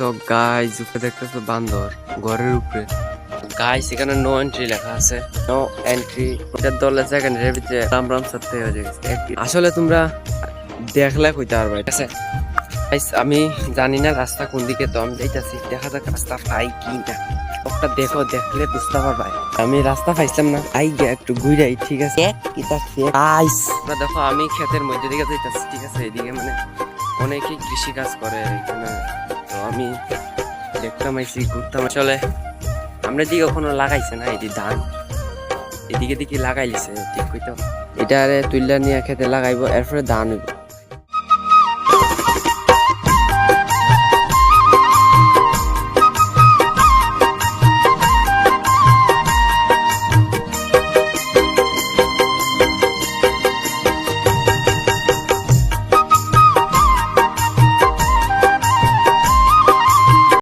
তো গাইস উপরে দেখতেছো বান্দর ঘরের উপরে। গাইস এখানে নো এন্ট্রি লেখা আছে, নো এন্ট্রি। এটার দলে সেকেন্ড এর ভিতরে রাম রাম সাথে হয়ে গেছে। আসলে তোমরা দেখলে কইতে পারবে, ঠিক আছে গাইস? আমি জানি না রাস্তা কোন দিকে, তো আমি যাইতাছি, দেখা যাক রাস্তা পাই কি না। একটা দেখো, দেখলে বুঝতে পারবে। আমি রাস্তা পাইছিলাম না, আই গে একটু ঘুরাই, ঠিক আছে? গাইস তোমরা দেখো, আমি ক্ষেতের মধ্যে দিকে যাইতাছি, ঠিক আছে? এদিকে মানে অনেকেই কৃষি কাজ করে এখানে, তো আমি দেখতাম আইসি, ঘুরতাম। আসলে আমরা দিকে কখনো লাগাইছে না এটি ধান, এদিকে দিকে লাগাইলিছে, ঠিক কইতো। এটা তুইলা নিয়ে খেতে লাগাইবো, এরপরে ধান হইব।